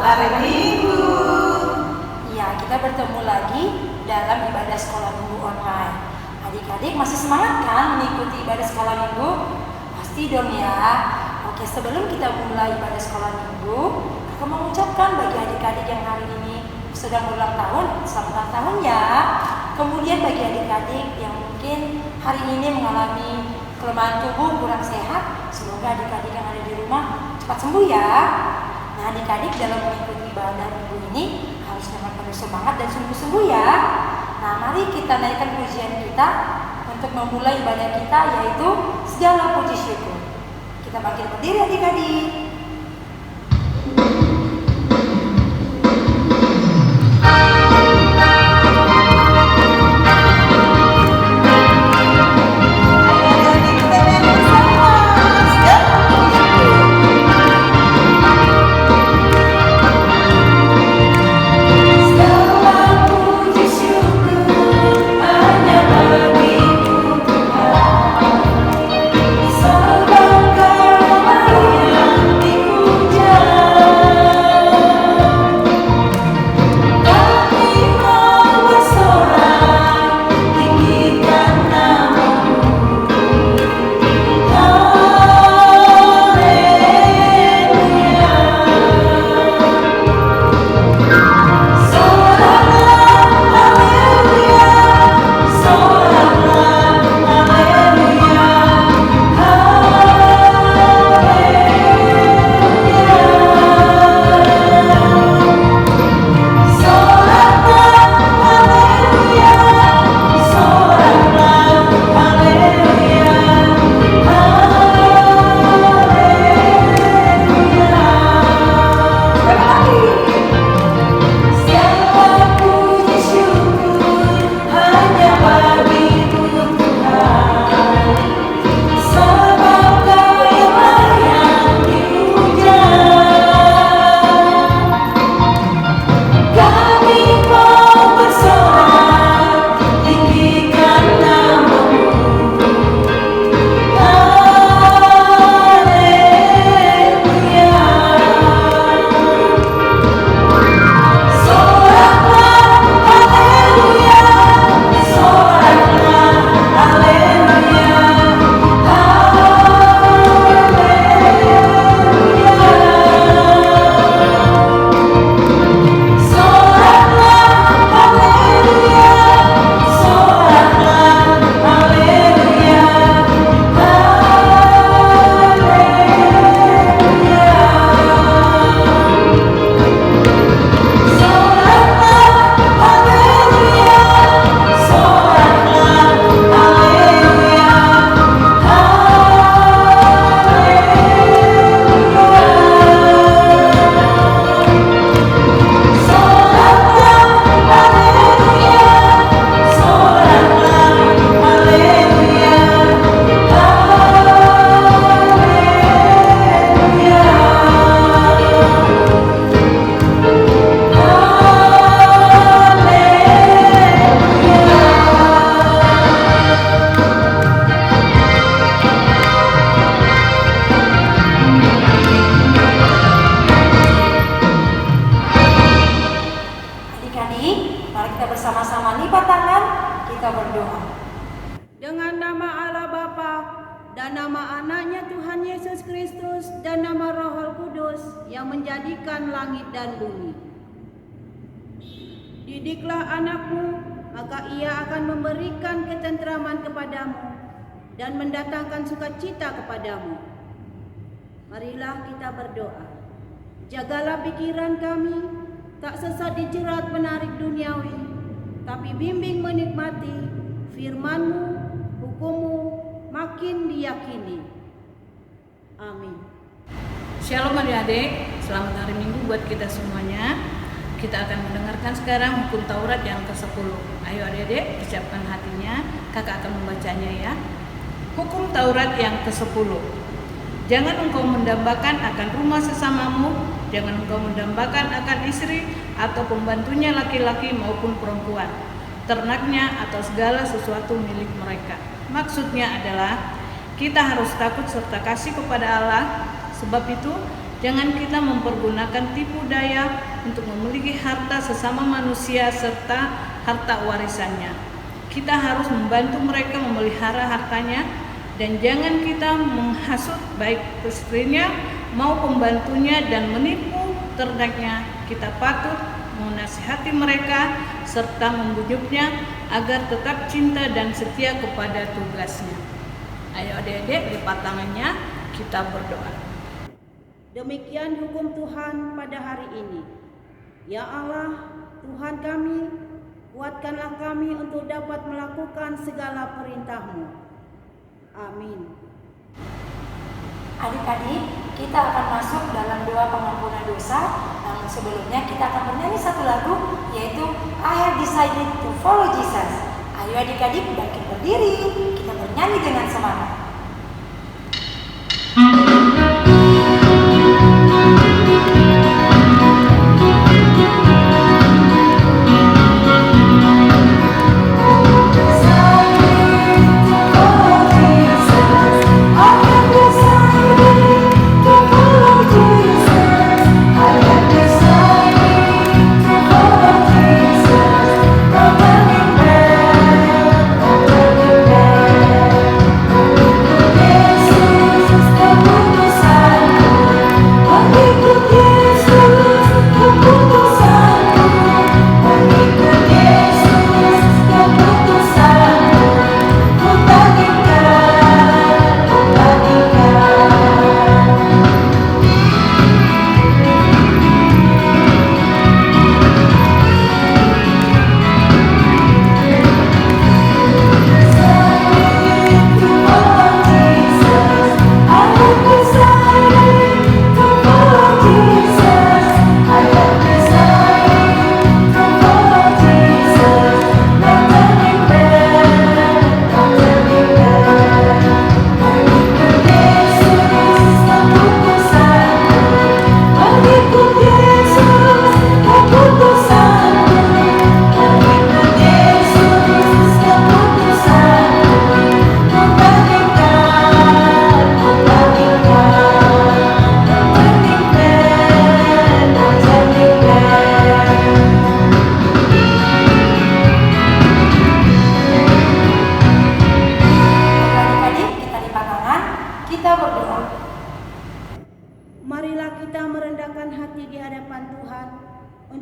hari Minggu. Ya, kita bertemu lagi dalam ibadah sekolah minggu online. Adik-adik masih semangat kan mengikuti ibadah sekolah minggu? Pasti dong ya. Oke, sebelum kita mulai ibadah sekolah minggu, aku mau ucapkan bagi adik-adik yang hari ini sedang berulang tahun, selamat ulang tahun ya. Kemudian bagi adik-adik yang mungkin hari ini mengalami kelemahan tubuh, kurang sehat, semoga adik-adik yang ada di rumah cepat sembuh ya. Nah, adik-adik dalam mengikuti ibadah minggu ini harus dengan penuh semangat dan sungguh-sungguh ya. Nah, mari kita naikkan pujian kita untuk memulai ibadah kita, yaitu segala puji syukur. Kita bangkit berdiri adik-adik. Didiklah anakmu, maka ia akan memberikan ketentraman kepadamu dan mendatangkan sukacita kepadamu. Marilah kita berdoa. Jagalah pikiran kami, tak sesat dijerat menarik duniawi, tapi bimbing menikmati firman-Mu, hukum-Mu, makin diyakini. Amin. Shalom adik-adik, selamat hari Minggu buat kita semuanya. Kita akan mendengarkan sekarang hukum Taurat yang ke-10. Ayo adik-adik, persiapkan hatinya, kakak akan membacanya ya. Hukum Taurat yang ke-10. Jangan engkau mendambakan akan rumah sesamamu, jangan engkau mendambakan akan istri atau pembantunya laki-laki maupun perempuan, ternaknya atau segala sesuatu milik mereka. Maksudnya adalah kita harus takut serta kasih kepada Allah. Sebab itu Jangan kita mempergunakan tipu daya untuk memiliki harta sesama manusia serta harta warisannya. Kita harus membantu mereka memelihara hartanya, dan jangan kita menghasut baik istrinya mau pembantunya dan menipu ternaknya. Kita patut menasihati mereka serta membujuknya agar tetap cinta dan setia kepada tugasnya. Ayo adik-adik, lipat tangannya, kita berdoa. Demikian hukum Tuhan pada hari ini. Ya Allah, Tuhan kami, kuatkanlah kami untuk dapat melakukan segala perintah-Mu. Amin. Adik-adik, kita akan masuk dalam doa pengampunan dosa. Namun sebelumnya kita akan bernyanyi satu lagu, yaitu I have decided to follow Jesus. Ayo adik-adik bangkit berdiri, kita bernyanyi dengan semangat.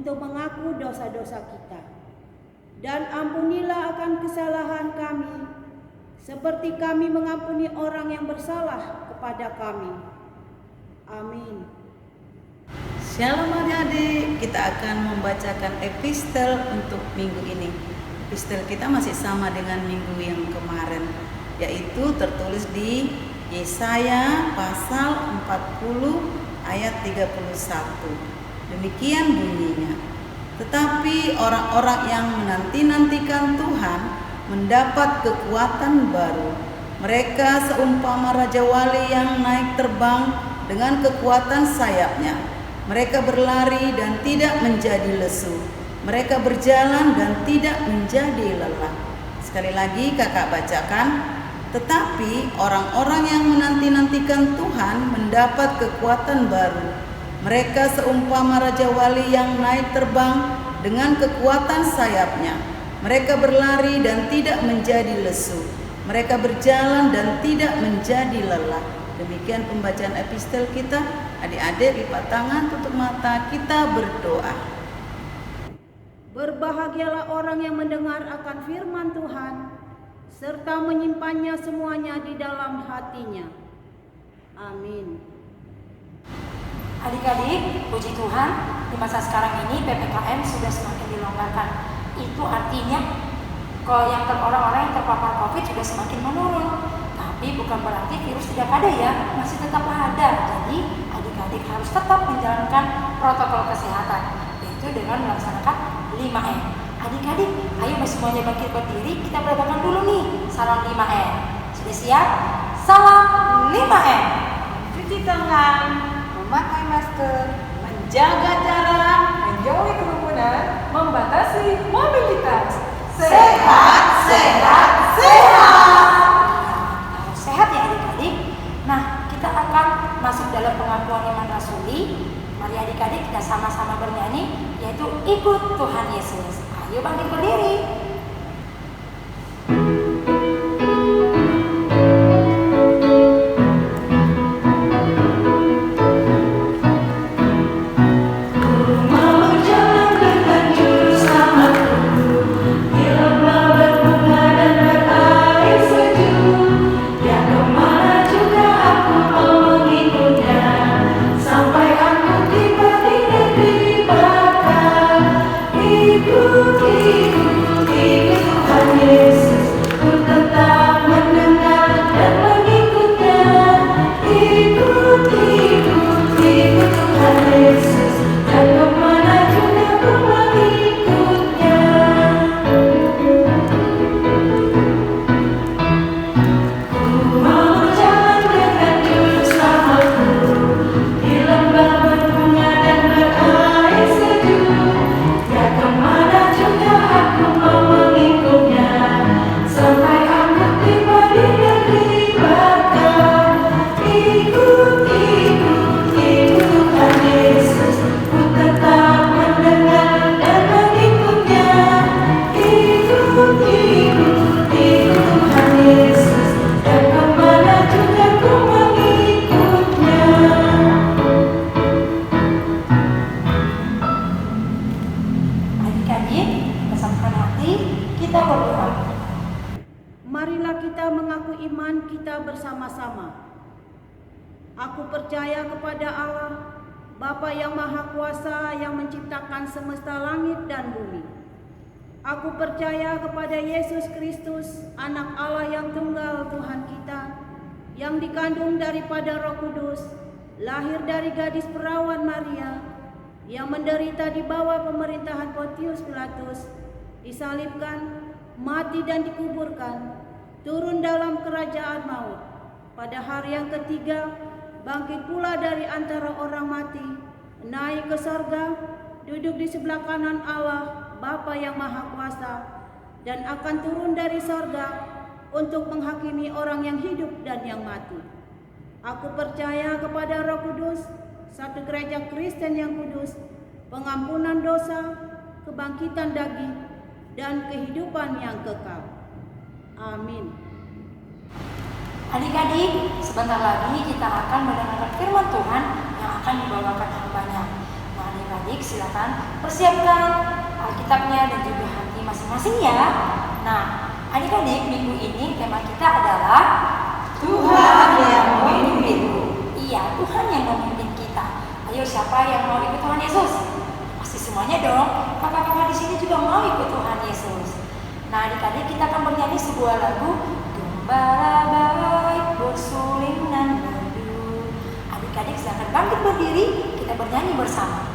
untuk mengaku dosa-dosa kita. Dan ampunilah akan kesalahan kami, seperti kami mengampuni orang yang bersalah kepada kami. Amin. Shalom adik-adik, kita akan membacakan epistel untuk minggu ini. Epistel kita masih sama dengan minggu yang kemarin, yaitu tertulis di Yesaya pasal 40 ayat 31. Demikian bunyinya. Tetapi orang-orang yang menanti-nantikan Tuhan mendapat kekuatan baru. Mereka seumpama raja wali yang naik terbang dengan kekuatan sayapnya. Mereka berlari dan tidak menjadi lesu. Mereka berjalan dan tidak menjadi lelah. Sekali lagi kakak bacakan. Tetapi orang-orang yang menanti-nantikan Tuhan mendapat kekuatan baru. Mereka seumpama raja wali yang naik terbang dengan kekuatan sayapnya. Mereka berlari dan tidak menjadi lesu. Mereka berjalan dan tidak menjadi lelah. Demikian pembacaan epistel kita. Adik-adik lipat tangan, tutup mata, kita berdoa. Berbahagialah orang yang mendengar akan firman Tuhan, serta menyimpannya semuanya di dalam hatinya. Amin. Adik-adik, puji Tuhan, di masa sekarang ini PPKM sudah semakin dilonggarkan. Itu artinya kalau orang-orang yang terpapar COVID sudah semakin menurun. Tapi bukan berarti virus tidak ada ya, masih tetap ada. Jadi adik-adik harus tetap menjalankan protokol kesehatan, yaitu dengan melaksanakan 5M. Adik-adik, ayo semuanya bangkit berdiri, kita berdoakan dulu nih salam 5M. Sudah siap? Salam 5M. Cuci tangan, memakai masker, menjaga jarak, menjauhi kerumunan, membatasi mobilitas. Sehat, sehat, sehat. Harus sehat ya adik-adik. Nah, kita akan masuk dalam pengakuan iman rasuli Mari adik-adik kita sama-sama bernyanyi, yaitu ikut Tuhan Yesus. Ayo bangkit berdiri. Marilah kita mengaku iman kita bersama-sama. Aku percaya kepada Allah, Bapa yang Maha Kuasa yang menciptakan semesta langit dan bumi. Aku percaya kepada Yesus Kristus, Anak Allah yang tunggal Tuhan kita, yang dikandung daripada Roh Kudus, lahir dari gadis perawan Maria, yang menderita di bawah pemerintahan Pontius Pilatus, disalibkan, mati dan dikuburkan, turun dalam kerajaan maut. Pada hari yang ketiga, bangkit pula dari antara orang mati, naik ke sorga, duduk di sebelah kanan Allah, Bapa yang Maha Kuasa, dan akan turun dari sorga untuk menghakimi orang yang hidup dan yang mati. Aku percaya kepada Roh Kudus, satu gereja Kristen yang kudus, pengampunan dosa, kebangkitan daging, dan kehidupan yang kekal. Amin. Adik-adik, sebentar lagi kita akan mendengarkan firman Tuhan yang akan dibawakan hambanya. Nah, adik-adik silakan persiapkan Alkitabnya dan juga hati masing-masing ya. Nah, adik-adik, minggu ini tema kita adalah Tuhan yang memimpinku. Iya, Tuhan yang memimpin kita. Ayo, siapa yang mau ikut Tuhan Yesus? Pasti semuanya dong. Kakak-kakak di sini juga mau ikut Tuhan Yesus. Nah, adik-adik, kita akan bernyanyi sebuah lagu, Gembala baik bersuling dan merdu. Adik-adik silakan bangkit berdiri, kita bernyanyi bersama.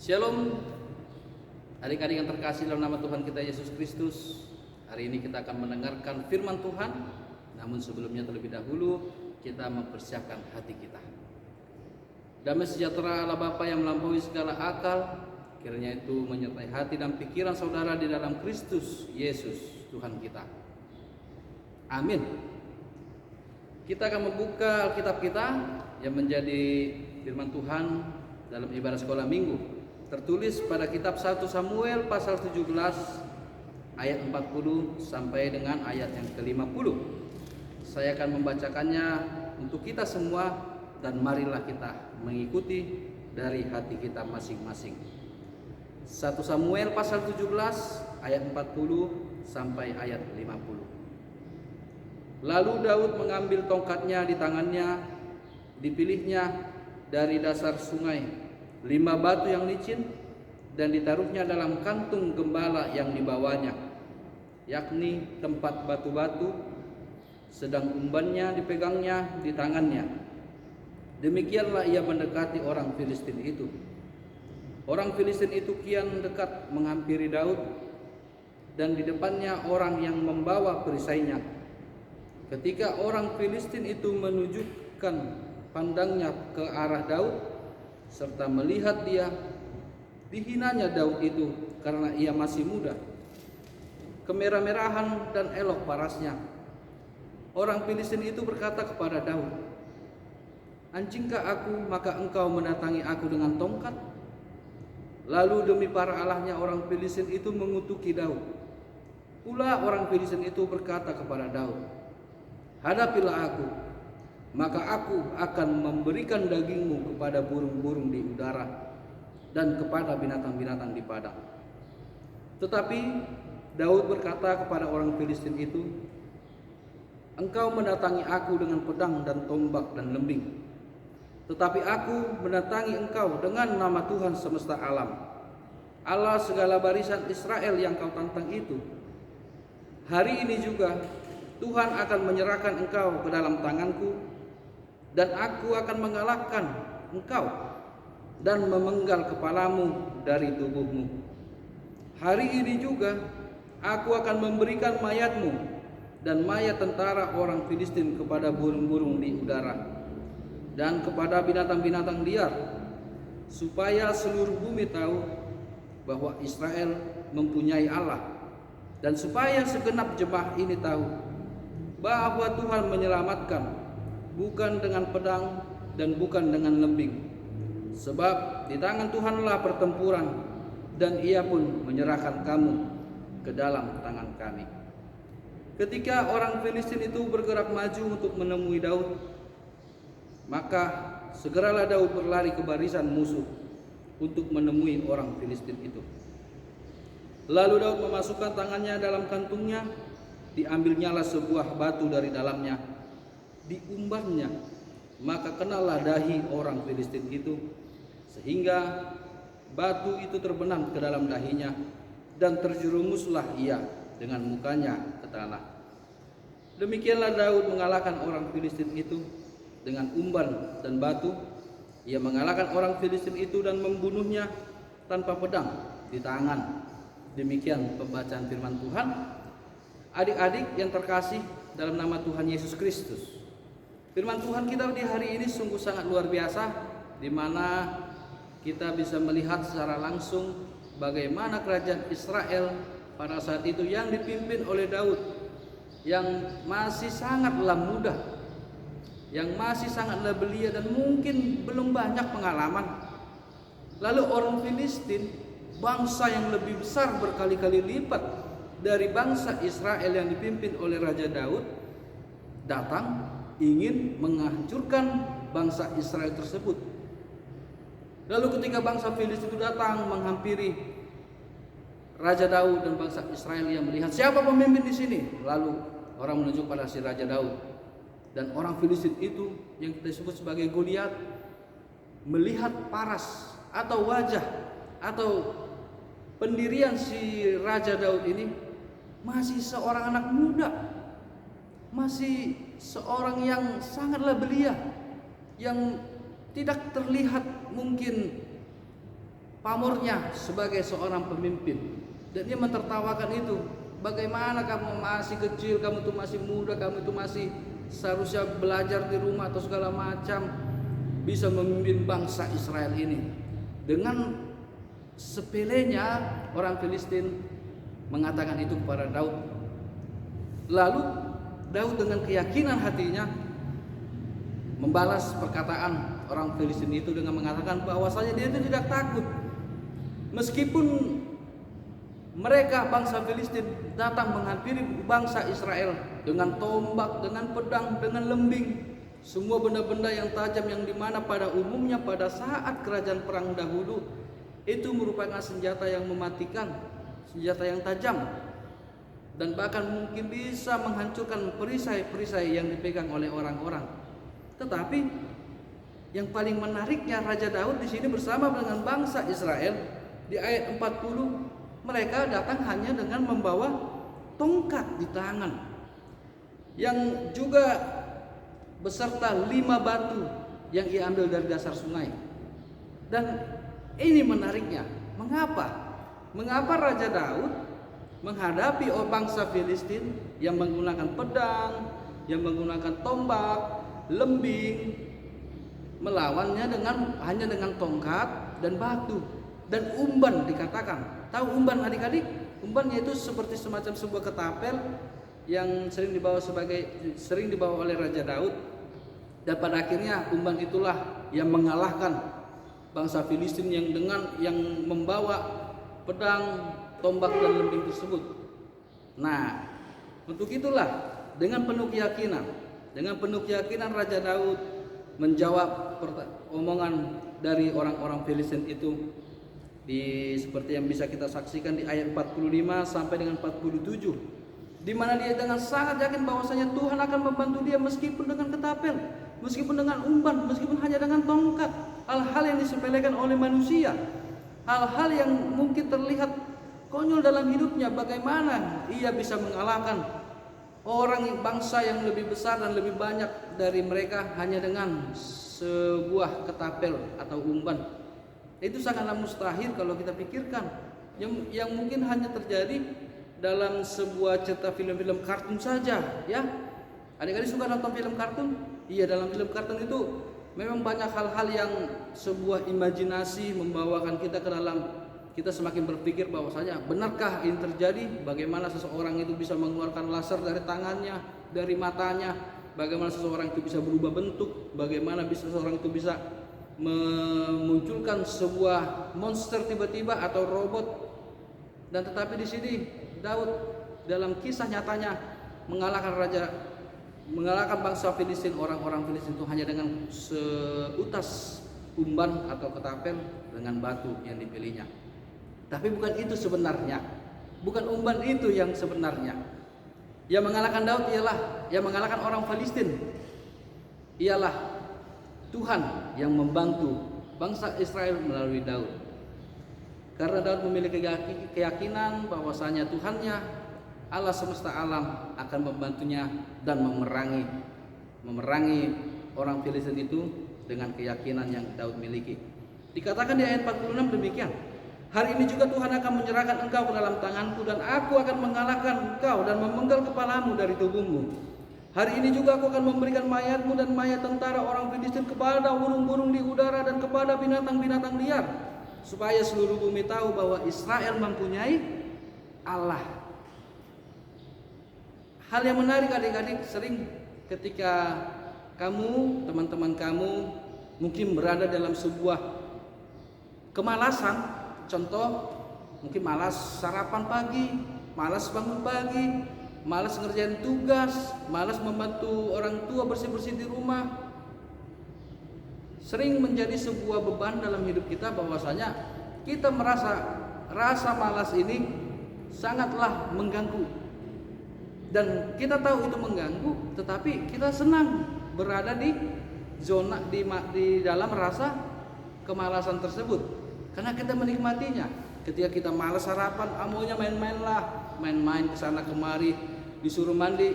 Shalom adik-adik yang terkasih dalam nama Tuhan kita Yesus Kristus. Hari ini kita akan mendengarkan firman Tuhan. Namun sebelumnya terlebih dahulu kita mempersiapkan hati kita. Damai sejahtera Allah Bapa yang melampaui segala akal, kiranya itu menyertai hati dan pikiran saudara di dalam Kristus Yesus Tuhan kita. Amin. Kita akan membuka Alkitab kita yang menjadi firman Tuhan dalam ibadah sekolah minggu, tertulis pada kitab 1 Samuel pasal 17 ayat 40 sampai dengan ayat yang ke-50. Saya akan membacakannya untuk kita semua dan marilah kita mengikuti dari hati kita masing-masing. 1 Samuel pasal 17 ayat 40 sampai ayat 50. Lalu Daud mengambil tongkatnya di tangannya, dipilihnya dari dasar sungai 5 batu yang licin dan ditaruhnya dalam kantung gembala yang dibawanya, yakni tempat batu-batu, sedang umbannya dipegangnya di tangannya. Demikianlah ia mendekati orang Filistin itu. Orang Filistin itu kian dekat menghampiri Daud, dan di depannya orang yang membawa perisainya. Ketika orang Filistin itu menunjukkan pandangnya ke arah Daud serta melihat dia, dihinanya Daud itu karena ia masih muda, kemerah-merahan dan elok parasnya. Orang Filistin itu berkata kepada Daud, "Anjingkah aku maka engkau mendatangi aku dengan tongkat?" Lalu demi para allahnya orang Filistin itu mengutuki Daud. Pula orang Filistin itu berkata kepada Daud, "Hadapilah aku, maka aku akan memberikan dagingmu kepada burung-burung di udara dan kepada binatang-binatang di padang." Tetapi Daud berkata kepada orang Filistin itu, "Engkau mendatangi aku dengan pedang dan tombak dan lembing, tetapi aku mendatangi engkau dengan nama Tuhan semesta alam, Allah segala barisan Israel yang kau tantang itu. Hari ini juga Tuhan akan menyerahkan engkau ke dalam tanganku, dan aku akan mengalahkan engkau dan memenggal kepalamu dari tubuhmu. Hari ini juga aku akan memberikan mayatmu dan mayat tentara orang Filistin kepada burung-burung di udara dan kepada binatang-binatang liar, supaya seluruh bumi tahu bahwa Israel mempunyai Allah, dan supaya segenap jemaah ini tahu bahwa Tuhan menyelamatkan bukan dengan pedang dan bukan dengan lembing, sebab di tangan Tuhanlah pertempuran, dan ia pun menyerahkan kamu ke dalam tangan kami." Ketika orang Filistin itu bergerak maju untuk menemui Daud, maka segeralah Daud berlari ke barisan musuh untuk menemui orang Filistin itu. Lalu Daud memasukkan tangannya dalam kantungnya, diambilnyalah sebuah batu dari dalamnya, diumbarnya, maka kenalah dahi orang Filistin itu, sehingga batu itu terbenam ke dalam dahinya, dan terjerumuslah ia dengan mukanya ke tanah. Demikianlah Daud mengalahkan orang Filistin itu dengan umban dan batu. Ia mengalahkan orang Filistin itu dan membunuhnya tanpa pedang di tangan. Demikian pembacaan firman Tuhan. Adik-adik yang terkasih dalam nama Tuhan Yesus Kristus, firman Tuhan kita di hari ini sungguh sangat luar biasa, di mana kita bisa melihat secara langsung bagaimana kerajaan Israel pada saat itu yang dipimpin oleh Daud, yang masih sangatlah muda, yang masih sangatlah belia dan mungkin belum banyak pengalaman. Lalu orang Filistin, bangsa yang lebih besar berkali-kali lipat dari bangsa Israel yang dipimpin oleh Raja Daud, datang ingin menghancurkan bangsa Israel tersebut. Lalu ketika bangsa Filistin itu datang menghampiri Raja Daud dan bangsa Israel yang melihat siapa pemimpin di sini, lalu orang menunjuk pada si Raja Daud, dan orang Filistin itu yang kita sebut sebagai Goliat melihat paras atau wajah atau pendirian si Raja Daud ini masih seorang anak muda, masih seorang yang sangatlah belia, yang tidak terlihat mungkin pamornya sebagai seorang pemimpin. Dan dia mentertawakan itu. Bagaimana kamu masih kecil, kamu tuh masih muda, kamu tuh masih seharusnya belajar di rumah atau segala macam, bisa memimpin bangsa Israel ini. Dengan sepelenya orang Filistin mengatakan itu kepada Daud. Lalu Daud dengan keyakinan hatinya membalas perkataan orang Filistin itu dengan mengatakan bahwasanya dia itu tidak takut. Meskipun mereka bangsa Filistin datang menghampiri bangsa Israel dengan tombak, dengan pedang, dengan lembing, semua benda-benda yang tajam yang dimana pada umumnya pada saat kerajaan perang dahulu itu merupakan senjata yang mematikan, senjata yang tajam, dan bahkan mungkin bisa menghancurkan perisai-perisai yang dipegang oleh orang-orang. Tetapi yang paling menariknya Raja Daud di sini bersama dengan bangsa Israel di ayat 40, mereka datang hanya dengan membawa tongkat di tangan yang juga beserta 5 batu yang ia ambil dari dasar sungai. Dan ini menariknya, mengapa Raja Daud menghadapi bangsa Filistin yang menggunakan pedang, yang menggunakan tombak, lembing, melawannya hanya dengan tongkat dan batu dan umban dikatakan. Tahu umban adik-adik? Umban yaitu seperti semacam sebuah ketapel yang sering dibawa oleh Raja Daud. Dan pada akhirnya umban itulah yang mengalahkan bangsa Filistin yang membawa pedang, tombak dan lembing tersebut. Nah, untuk itulah dengan penuh keyakinan Raja Daud menjawab omongan dari orang-orang Filistin itu. Seperti yang bisa kita saksikan di ayat 45 sampai dengan 47, di mana dia dengan sangat yakin bahwasanya Tuhan akan membantu dia meskipun dengan ketapel, meskipun dengan umban, meskipun hanya dengan tongkat. Hal-hal yang disepelekan oleh manusia, hal-hal yang mungkin terlihat konyol dalam hidupnya, bagaimana ia bisa mengalahkan bangsa yang lebih besar dan lebih banyak dari mereka hanya dengan sebuah ketapel atau umban. Itu sangatlah mustahil kalau kita pikirkan, yang mungkin hanya terjadi dalam sebuah cerita film-film kartun saja, ya. Adik-adik suka nonton film kartun? Iya, dalam film kartun itu memang banyak hal-hal yang sebuah imajinasi membawakan kita ke dalam, kita semakin berpikir bahwasanya benarkah ini terjadi? Bagaimana seseorang itu bisa mengeluarkan laser dari tangannya, dari matanya? Bagaimana seseorang itu bisa berubah bentuk? Bagaimana seseorang itu bisa memunculkan sebuah monster tiba-tiba atau robot? Dan tetapi di sini Daud dalam kisah nyatanya mengalahkan bangsa Filistin, orang-orang Filistin itu hanya dengan seutas umban atau ketapel dengan batu yang dipilihnya. Tapi bukan itu sebenarnya, bukan umban itu yang sebenarnya. Yang mengalahkan Daud yang mengalahkan orang Filistin ialah Tuhan yang membantu bangsa Israel melalui Daud. Karena Daud memiliki keyakinan bahwasanya Tuhannya, Allah semesta alam, akan membantunya dan memerangi orang Filistin itu dengan keyakinan yang Daud miliki. Dikatakan di ayat 46 demikian, hari ini juga Tuhan akan menyerahkan engkau ke dalam tanganku, dan aku akan mengalahkan engkau dan memenggal kepalamu dari tubuhmu. Hari ini juga aku akan memberikan mayatmu dan mayat tentara orang Filistin kepada burung-burung di udara dan kepada binatang-binatang liar, supaya seluruh bumi tahu bahwa Israel mempunyai Allah. Hal yang menarik adik-adik, sering ketika kamu, teman-teman kamu mungkin berada dalam sebuah kemalasan, contoh mungkin malas sarapan pagi, malas bangun pagi, malas ngerjain tugas, malas membantu orang tua bersih-bersih di rumah, sering menjadi sebuah beban dalam hidup kita, bahwasanya kita merasa rasa malas ini sangatlah mengganggu. Dan kita tahu itu mengganggu, tetapi kita senang berada di zona di dalam rasa kemalasan tersebut, karena kita menikmatinya. Ketika kita malas sarapan, maunya main-main kesana kemari, disuruh mandi,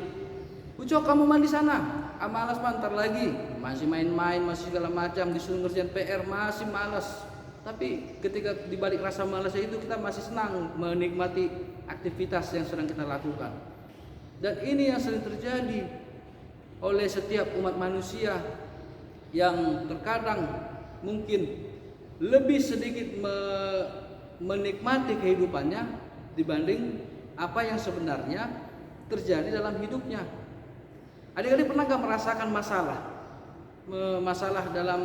Ucok kamu mandi sana, malas ntar lagi, masih main-main, masih segala macam, disuruh ngerjain PR, masih malas. tapi ketika dibalik rasa malas itu kita masih senang menikmati aktivitas yang sedang kita lakukan. Dan ini yang sering terjadi oleh setiap umat manusia yang terkadang mungkin lebih sedikit menikmati kehidupannya dibanding apa yang sebenarnya terjadi dalam hidupnya. Adik-adik pernah gak merasakan masalah dalam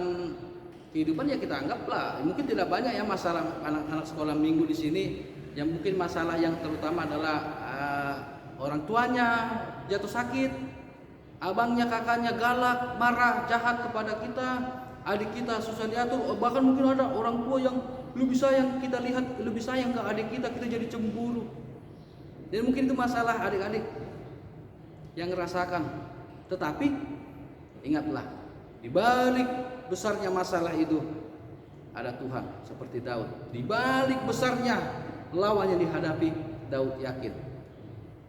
kehidupan? Ya kita anggaplah mungkin tidak banyak ya masalah anak-anak sekolah minggu di sini. Yang mungkin masalah yang terutama adalah orang tuanya jatuh sakit, abangnya kakaknya galak, marah, jahat kepada kita, adik kita susah diatur, bahkan mungkin ada orang tua yang lebih sayang, kita lihat lebih sayang ke adik kita jadi cemburu. Dan mungkin itu masalah adik-adik yang ngerasakan. Tetapi ingatlah, di balik besarnya masalah itu ada Tuhan seperti Daud. Di balik besarnya lawan yang dihadapi, Daud yakin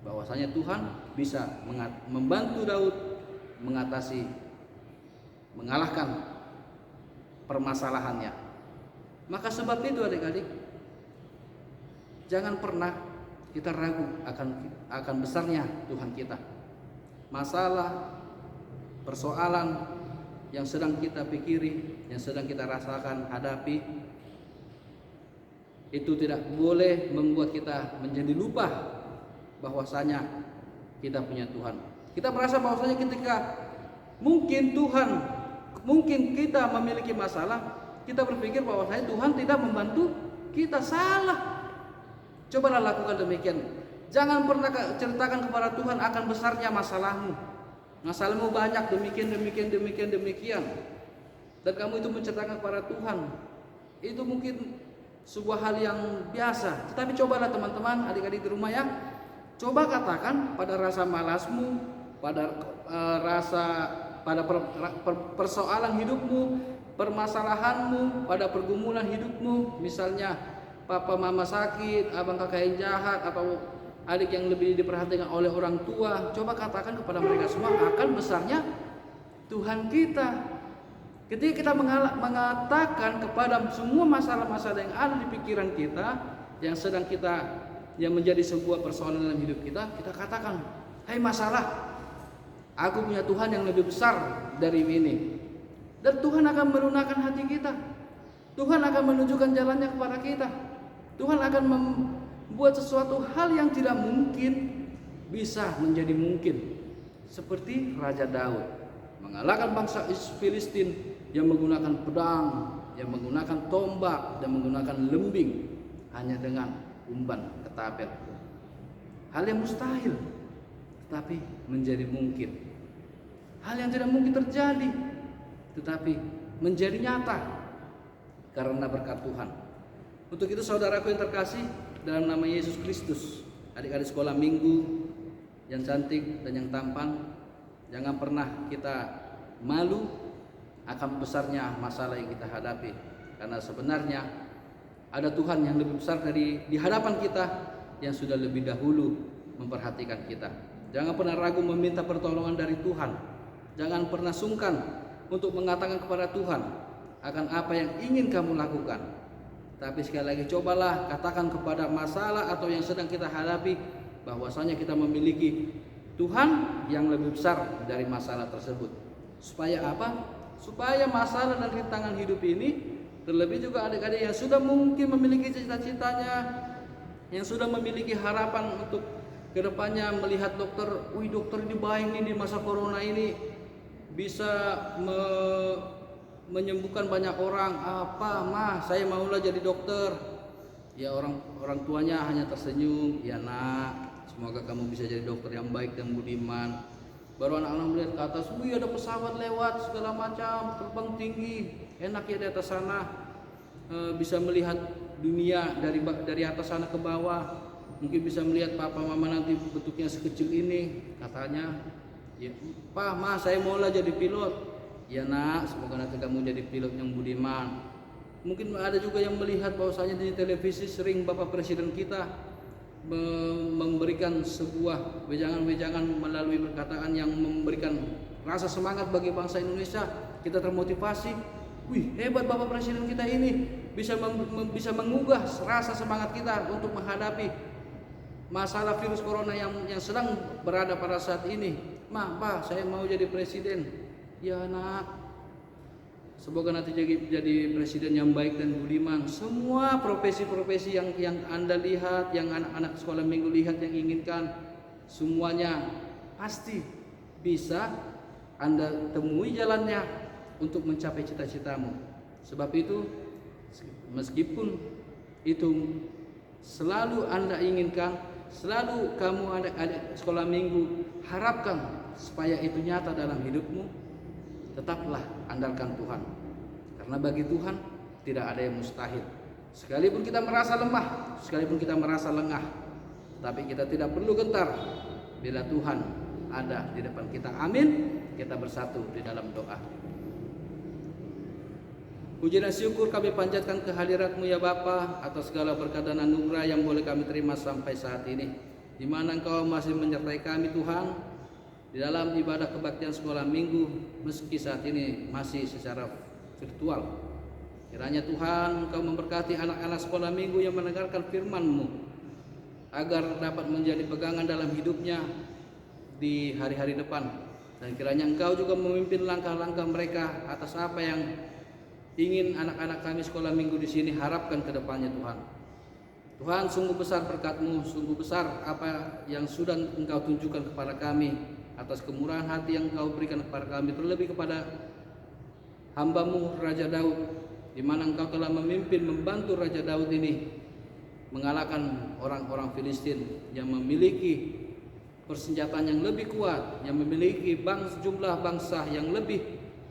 bahwasanya Tuhan bisa membantu Daud mengalahkan permasalahannya. Maka sebab itu adik-adik, jangan pernah kita ragu akan besarnya Tuhan kita. Masalah, persoalan yang sedang kita pikiri, yang sedang kita rasakan, hadapi, itu tidak boleh membuat kita menjadi lupa bahwasanya kita punya Tuhan. Kita merasa bahwasanya ketika mungkin kita memiliki masalah, kita berpikir bahwasanya Tuhan tidak membantu kita. Salah. Cobalah lakukan demikian. Jangan pernah ceritakan kepada Tuhan akan besarnya masalahmu. Masalahmu banyak, demikian. Dan kamu itu menceritakan kepada Tuhan, itu mungkin sebuah hal yang biasa. Tetapi cobalah teman-teman, adik-adik di rumah ya, coba katakan pada rasa malasmu, pada persoalan hidupmu, permasalahanmu, pada pergumulan hidupmu, misalnya papa mama sakit, abang kakak yang jahat, atau adik yang lebih diperhatikan oleh orang tua. Coba katakan kepada mereka semua akan besarnya Tuhan kita. Ketika kita mengatakan kepada semua masalah-masalah yang ada di pikiran kita, yang menjadi sebuah persoalan dalam hidup kita, kita katakan, "Hai masalah, aku punya Tuhan yang lebih besar dari ini." Dan Tuhan akan melunakkan hati kita. Tuhan akan menunjukkan jalannya kepada kita. Tuhan akan membuat sesuatu hal yang tidak mungkin bisa menjadi mungkin. Seperti Raja Daud mengalahkan bangsa Filistin yang menggunakan pedang, yang menggunakan tombak, dan menggunakan lembing hanya dengan umban ketapel. Hal yang mustahil, tetapi menjadi mungkin. Hal yang tidak mungkin terjadi, tetapi menjadi nyata karena berkat Tuhan. Untuk itu saudaraku yang terkasih dalam nama Yesus Kristus, adik-adik sekolah minggu yang cantik dan yang tampan, jangan pernah kita malu akan besarnya masalah yang kita hadapi, karena sebenarnya ada Tuhan yang lebih besar di hadapan kita, yang sudah lebih dahulu memperhatikan kita. Jangan pernah ragu meminta pertolongan dari Tuhan. Jangan pernah sungkan untuk mengatakan kepada Tuhan akan apa yang ingin kamu lakukan. Tapi sekali lagi, cobalah katakan kepada masalah atau yang sedang kita hadapi bahwasanya kita memiliki Tuhan yang lebih besar dari masalah tersebut. Supaya apa? Supaya masalah dan rintangan hidup ini, terlebih juga adik-adik yang sudah mungkin memiliki cita-citanya, yang sudah memiliki harapan untuk kedepannya melihat dokter, dokter ini baik nih di masa corona ini, bisa menyembuhkan banyak orang. Apa mah, saya maulah jadi dokter. Ya orang tuanya hanya tersenyum, ya nak, semoga kamu bisa jadi dokter yang baik dan budiman. Baru anak-anak melihat ke atas, wih ada pesawat lewat segala macam, terbang tinggi, enak ya di atas sana, bisa melihat dunia dari atas sana ke bawah. Mungkin bisa melihat papa mama nanti bentuknya sekecil ini, katanya. Ya, Pak, Ma, saya maulah jadi pilot. Ya nak, semoga nanti kamu jadi pilot yang budiman. Mungkin ada juga yang melihat bahwasanya di televisi sering Bapak Presiden kita memberikan sebuah wejangan-wejangan melalui perkataan yang memberikan rasa semangat bagi bangsa Indonesia. Kita termotivasi, Wih, hebat Bapak Presiden kita ini, bisa bisa mengugah rasa semangat kita untuk menghadapi masalah virus corona yang sedang berada pada saat ini. Ma, Pak, saya mau jadi presiden. Ya nak, semoga nanti jadi presiden yang baik dan budiman. Semua profesi-profesi yang Anda lihat, yang anak-anak sekolah minggu lihat, yang inginkan, semuanya pasti bisa Anda temui jalannya untuk mencapai cita-citamu. Sebab itu, meskipun itu selalu Anda inginkan, selalu kamu adik-adik sekolah minggu harapkan supaya itu nyata dalam hidupmu, tetaplah andalkan Tuhan. Karena bagi Tuhan tidak ada yang mustahil. Sekalipun kita merasa lemah, sekalipun kita merasa lengah, tapi kita tidak perlu gentar bila Tuhan ada di depan kita. Amin. Kita bersatu di dalam doa. Puji dan syukur kami panjatkan kehadirat-Mu ya Bapa atas segala berkat dan anugerah yang boleh kami terima sampai saat ini, di mana Engkau masih menyertai kami Tuhan di dalam ibadah kebaktian sekolah minggu, meski saat ini masih secara virtual. Kiranya Tuhan Engkau memberkati anak-anak sekolah minggu yang mendengarkan firman-Mu, agar dapat menjadi pegangan dalam hidupnya di hari-hari depan. Dan kiranya Engkau juga memimpin langkah-langkah mereka atas apa yang ingin anak-anak kami sekolah minggu di sini harapkan ke depannya Tuhan. Tuhan, sungguh besar berkat-Mu, sungguh besar apa yang sudah Engkau tunjukkan kepada kami atas kemurahan hati yang Engkau berikan kepada kami, terlebih kepada hamba-Mu Raja Daud, di mana Engkau telah memimpin membantu Raja Daud ini mengalahkan orang-orang Filistin yang memiliki persenjataan yang lebih kuat, yang memiliki jumlah bangsa yang lebih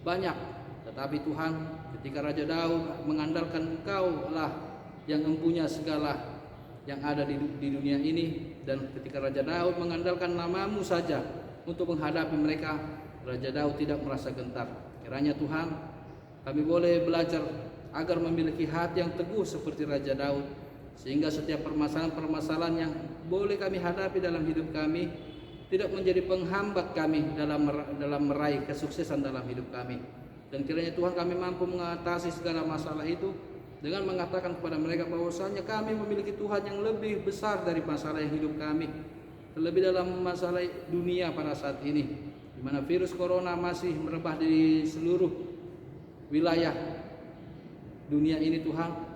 banyak. Tetapi Tuhan, ketika Raja Daud mengandalkan Engkau lah yang mempunyai segala yang ada di dunia ini, dan ketika Raja Daud mengandalkan nama-Mu saja untuk menghadapi mereka, Raja Daud tidak merasa gentar. Kiranya Tuhan, kami boleh belajar agar memiliki hati yang teguh seperti Raja Daud, sehingga setiap permasalahan-permasalahan yang boleh kami hadapi dalam hidup kami tidak menjadi penghambat kami dalam meraih kesuksesan dalam hidup kami. Dan kiranya Tuhan, kami mampu mengatasi segala masalah itu dengan mengatakan kepada mereka bahwasanya kami memiliki Tuhan yang lebih besar dari masalah yang hidup kami, terlebih dalam masalah dunia pada saat ini, di mana virus corona masih merebah di seluruh wilayah dunia ini Tuhan.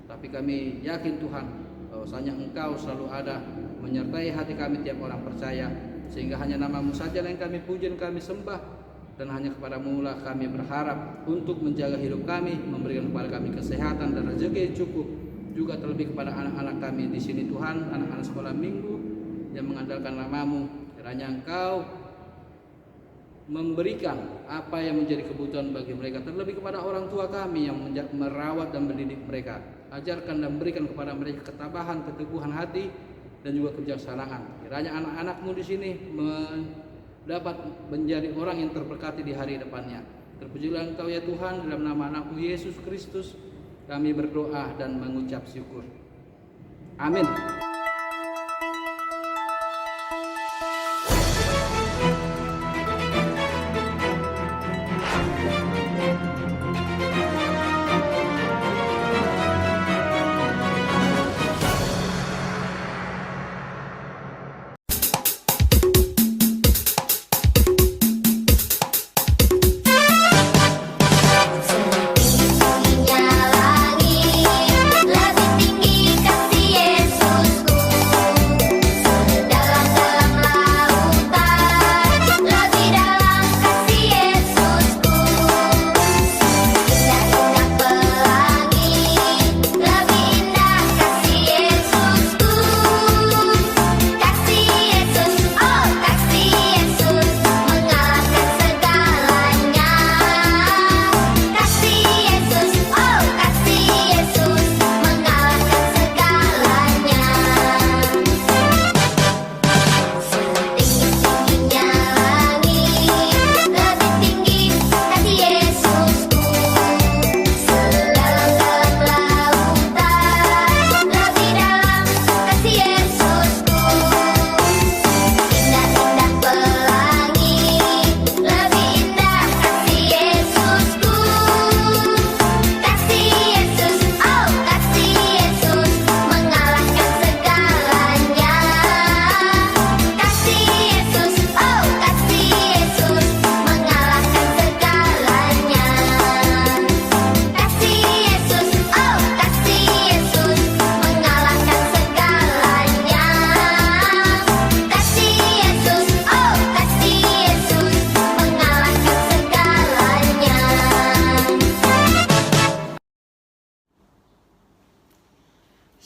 Tapi kami yakin Tuhan bahwasanya Engkau selalu ada menyertai hati kami tiap orang percaya, sehingga hanya nama-Mu saja yang kami puji dan kami sembah. Dan hanya kepada-Mu lah kami berharap untuk menjaga hidup kami, memberikan kepada kami kesehatan dan rezeki yang cukup, juga terlebih kepada anak-anak kami di sini Tuhan, anak-anak sekolah minggu yang mengandalkan nama-Mu. Kiranya Engkau memberikan apa yang menjadi kebutuhan bagi mereka, terlebih kepada orang tua kami yang merawat dan mendidik mereka. Ajarkan dan berikan kepada mereka ketabahan, keteguhan hati, dan juga kebijaksanaan. Kiranya anak-anak-Mu di sini dapat menjadi orang yang terberkati di hari depannya. Terpujilah Engkau ya Tuhan, dalam nama anak-Mu Yesus Kristus kami berdoa dan mengucap syukur. Amin. Lebih tinggi kasih Yesusku.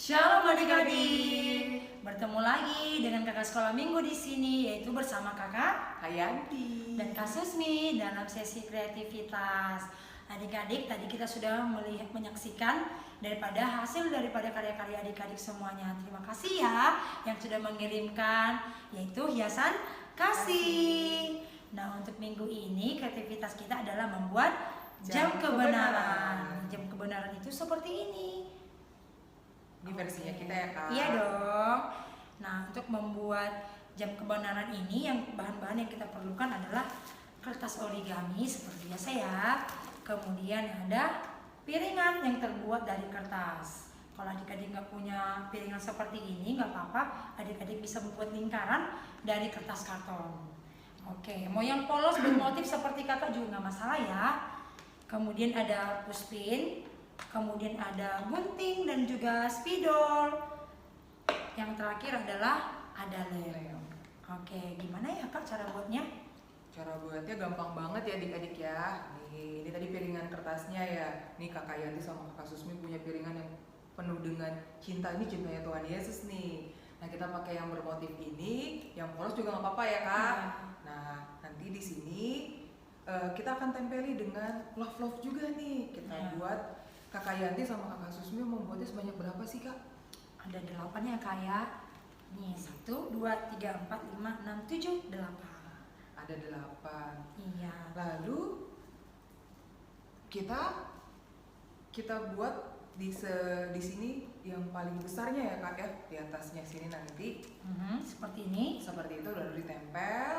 Shalom adik-adik. Bertemu lagi dengan kakak sekolah minggu di sini, yaitu bersama kakak Hayanti dan Kak Susmi dalam sesi kreativitas. Adik-adik, tadi kita sudah menyaksikan hasil daripada karya-karya adik-adik semuanya. Terima kasih ya yang sudah mengirimkan, yaitu hiasan kasih. Nah, untuk minggu ini kreativitas kita adalah membuat jam kebenaran. Jam kebenaran itu seperti ini. Ini versinya kita ya Kak. Iya dong. Nah, untuk membuat jam kebenaran ini yang bahan-bahan yang kita perlukan adalah kertas origami seperti biasa ya. Kemudian ada piringan yang terbuat dari kertas. Kalau adik-adik nggak punya piringan seperti ini nggak apa-apa, adik-adik bisa membuat lingkaran dari kertas karton. Oke, mau yang polos bermotif seperti kakak juga nggak masalah ya. Kemudian ada puspin, kemudian ada gunting dan juga spidol. Yang terakhir adalah ada lem. Oke, gimana ya kak cara buatnya? Cara buatnya gampang banget ya adik-adik ya. Nih, ini tadi piringan kertasnya ya. Nih Kakak Yanti sama Kakak Susmi punya piringan yang penuh dengan cinta. Ini cintanya Tuhan Yesus nih. Nah, kita pakai yang bermotif ini, yang polos juga nggak apa-apa ya Kak. Nah, nanti di sini kita akan tempeli dengan love juga nih. Kita buat Kakak Yanti sama Kakak Susmi membuatnya sebanyak berapa sih Kak? Ada 8 ya kak ya. Nih 1, 2, 3, 4, 5, 6, 7, 8. Ada 8. Iya. Lalu kita buat di sini yang paling besarnya ya Kak ya, di atasnya sini nanti. Seperti ini. Seperti itu udah ditempel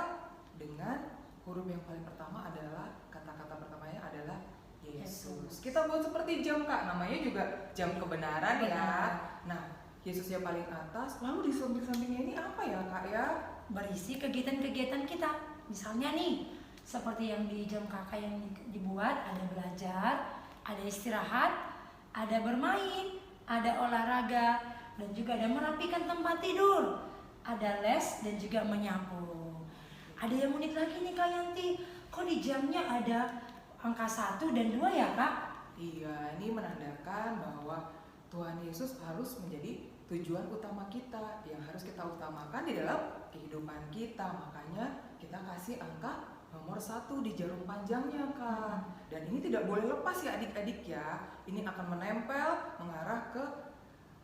dengan huruf yang paling pertama adalah kata-kata pertamanya adalah Yesus. Kita buat seperti jam Kak, namanya juga jam kebenaran ya. Nah, Yesus yang paling atas, lalu di samping-sampingnya ini apa ya Kak ya? Berisi kegiatan-kegiatan kita. Misalnya nih, seperti yang di jam kakak yang dibuat, ada belajar, ada istirahat, ada bermain, ada olahraga, dan juga ada merapikan tempat tidur, ada les dan juga menyapu. Ada yang unik lagi nih Kak Yanti, kok di jamnya ada angka 1 dan 2 ya Kak? Iya, ini menandakan bahwa Tuhan Yesus harus menjadi tujuan utama kita yang harus kita utamakan di dalam kehidupan kita. Makanya kita kasih angka nomor 1 di jarum panjangnya Kak. Dan ini tidak boleh lepas ya adik-adik ya. Ini akan menempel mengarah ke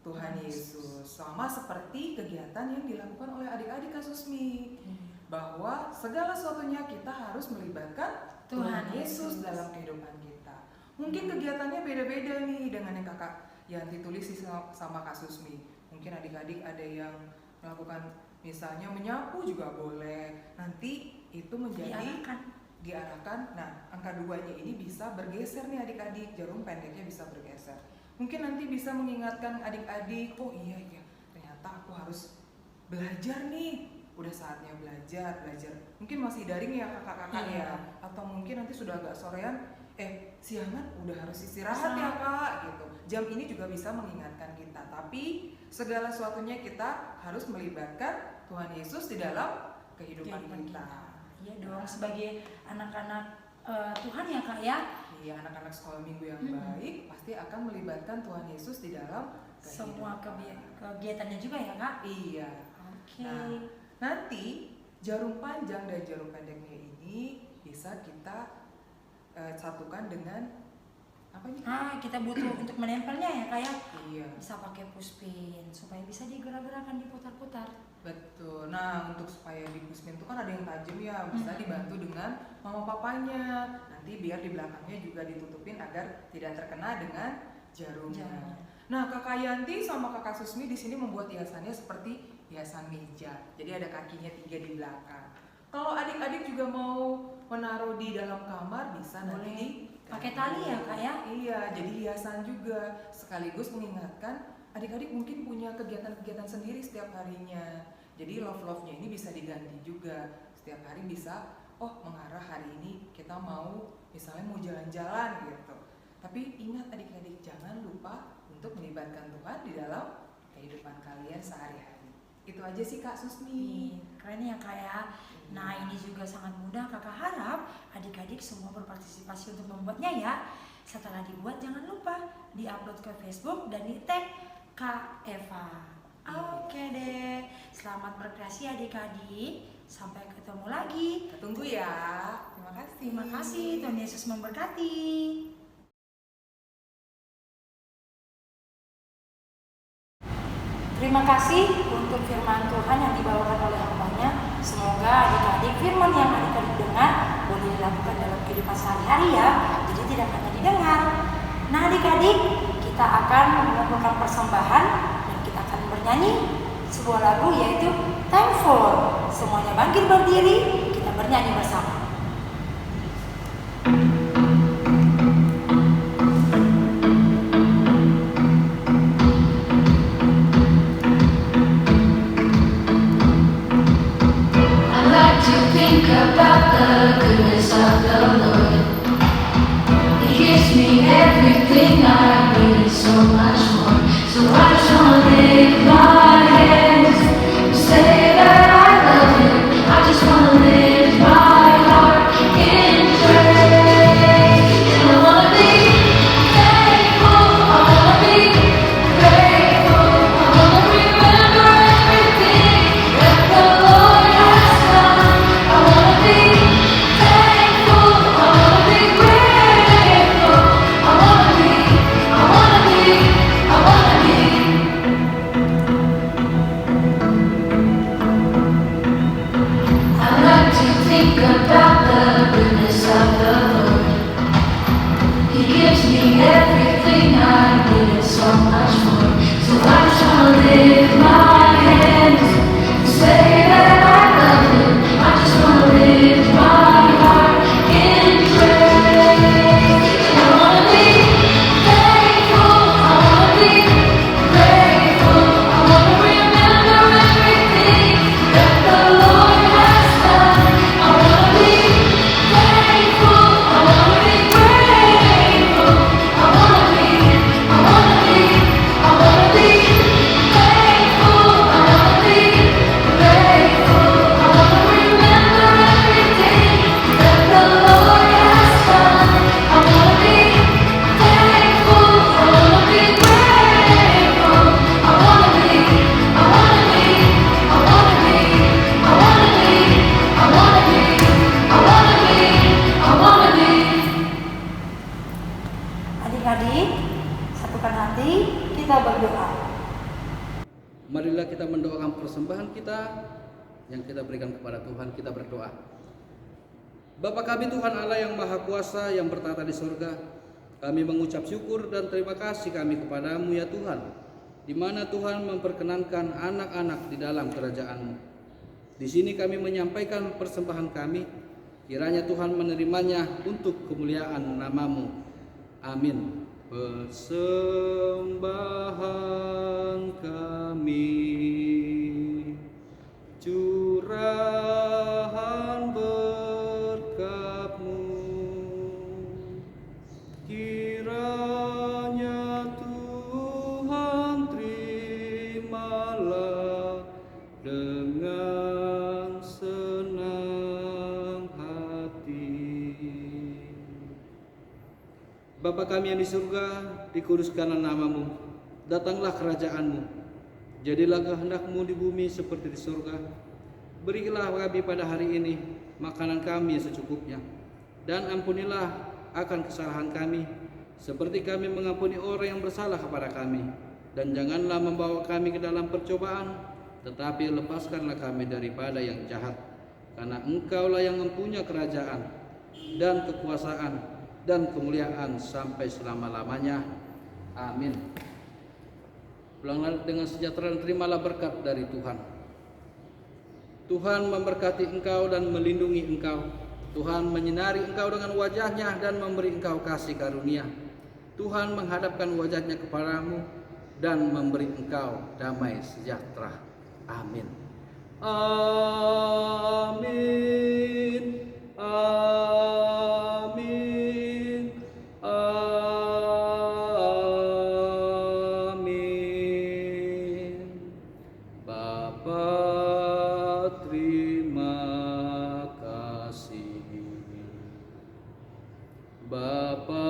Tuhan Yesus. Sama seperti kegiatan yang dilakukan oleh adik-adik Kak Susmi. Bahwa segala sesuatunya kita harus melibatkan Tuhan Yesus dalam kehidupan kita. Mungkin kegiatannya beda-beda nih dengan yang kakak yang ditulis sama Kak Susmi. Mungkin adik-adik ada yang melakukan misalnya menyapu juga boleh. Nanti itu menjadi diarahkan. Nah, angka 2-nya ini bisa bergeser nih adik-adik, jarum pendeknya bisa bergeser. Mungkin nanti bisa mengingatkan adik-adik, oh iya ternyata aku harus belajar nih. Udah saatnya belajar. Mungkin masih daring ya kakak-kakak ya. Atau mungkin nanti sudah agak sorean, siangan udah harus istirahat ya Kak gitu. Jam ini juga bisa mengingatkan kita. Tapi segala sesuatunya kita harus melibatkan Tuhan Yesus di dalam kehidupan kita. Iya dong, sebagai anak-anak Tuhan ya Kak ya. Iya, anak-anak sekolah minggu yang baik pasti akan melibatkan Tuhan Yesus di dalam semua kegiatannya juga ya Kak. Iya. Oke. Nah, nanti jarum panjang dan jarum pendeknya ini bisa kita satukan dengan apa nih? Kita butuh untuk menempelnya ya Kak ya. Iya. Bisa pakai puspin supaya bisa digerak-gerakan, diputar-putar. Betul. Nah, untuk supaya di puspin itu kan ada yang tajam ya, bisa dibantu dengan mama papanya. Nanti biar di belakangnya juga ditutupin agar tidak terkena dengan jarumnya. Nah, Kakak Yanti sama Kakak Susmi di sini membuat hiasannya seperti hiasan meja. Jadi ada kakinya 3 di belakang. Kalau adik-adik juga mau menaruh di dalam kamar bisa nanti pakai tali ya Kak ya? Iya, jadi hiasan juga sekaligus mengingatkan adik-adik mungkin punya kegiatan-kegiatan sendiri setiap harinya. Jadi love-nya ini bisa diganti juga. Setiap hari bisa, mengarah hari ini kita mau misalnya mau jalan-jalan gitu. Tapi ingat adik-adik, jangan lupa untuk melibatkan Tuhan di dalam kehidupan kalian sehari-hari. Itu aja sih Kak Susmi. Keren ya Kak ya. Nah, ini juga sangat mudah. Kakak harap adik-adik semua berpartisipasi untuk membuatnya ya. Setelah dibuat jangan lupa di-upload ke Facebook dan di-tag Kak Eva. Oke deh, selamat berkreasi adik-adik. Sampai ketemu lagi. Kita tunggu ya. Terima kasih. Terima kasih, Tuhan Yesus memberkati. Terima kasih untuk firman Tuhan yang dibawakan oleh hambanya. Semoga adik-adik firman yang adik-adik dengar boleh dilakukan dalam kehidupan sehari-hari ya. Jadi tidak hanya didengar. Nah adik-adik, kita akan mengumpulkan persembahan dan kita akan bernyanyi sebuah lagu yaitu Thankful. Semuanya bangkit berdiri, kita bernyanyi bersama. Think about the goodness of the Lord. He gives me everything I need and so much more. So I just wanna lift my hands and say that I love Him. I just wanna lift my heart in praise. And I wanna be thankful. I wanna be grateful. I wanna remember everything that the Lord has done. I wanna be thankful, I wanna be grateful, I wanna be I like to think about the goodness of the Lord. He gives me everything I need and so much more. So I just wanna lift my hands and say that I love Him. I just wanna lift my heart in praise. I wanna be thankful, I wanna be grateful, I wanna remember everything that the Lord has done. I wanna be thankful, I wanna be grateful, I wanna be thankful, I wanna be grateful, I wanna remember everything that the Lord has done. I wanna be thankful, I wanna be grateful, I wanna be Adik-adik, satukan hati, kita berdoa. Marilah kita mendoakan persembahan kita yang kita berikan kepada Tuhan. Kita berdoa. Bapa kami Tuhan Allah yang Maha Kuasa yang bertata di surga, kami mengucap syukur dan terima kasih kami kepadamu ya Tuhan, di mana Tuhan memperkenankan anak-anak di dalam kerajaan-Mu. Di sini kami menyampaikan persembahan kami, kiranya Tuhan menerimanya untuk kemuliaan nama-Mu. Amin. Persembahan kami, curahan berkat-Mu, kiranya Tuhan terimalah dengan senang hati. Bapa kami yang di surga, dikuduskanlah nama-Mu, datanglah kerajaan-Mu, jadilah kehendak-Mu di bumi seperti di surga. Berilah kami pada hari ini makanan kami secukupnya, dan ampunilah akan kesalahan kami, seperti kami mengampuni orang yang bersalah kepada kami. Dan janganlah membawa kami ke dalam percobaan, tetapi lepaskanlah kami daripada yang jahat. Karena Engkaulah yang mempunyai kerajaan dan kekuasaan dan kemuliaan sampai selama-lamanya. Amin. Pulanglah dengan sejahtera dan terimalah berkat dari Tuhan. Tuhan memberkati engkau dan melindungi engkau. Tuhan menyinari engkau dengan wajah-Nya dan memberi engkau kasih karunia. Tuhan menghadapkan wajah-Nya kepadamu dan memberi engkau damai sejahtera. Amin. Amin. Amin. Amin. Bapa, terima kasih. Bapa,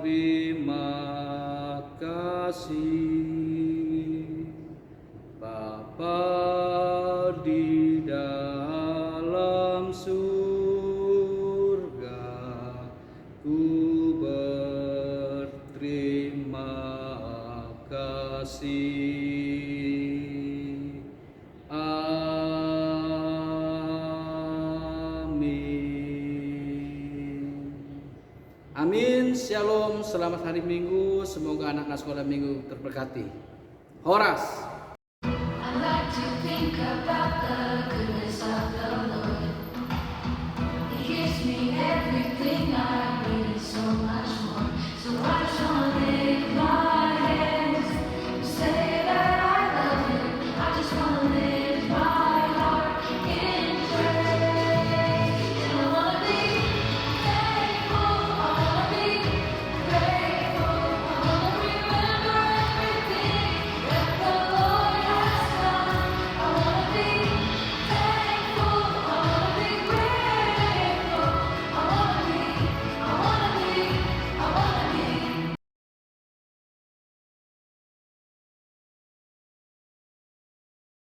terima kasih. kasih. Bapa di dalam surga, ku berterima kasih. Amin. Shalom. Selamat hari Minggu. Semoga anak-anak sekolah Minggu terberkati. Horas. I like to think about the goodness of the Lord. He gives me everything I need and so much more. So I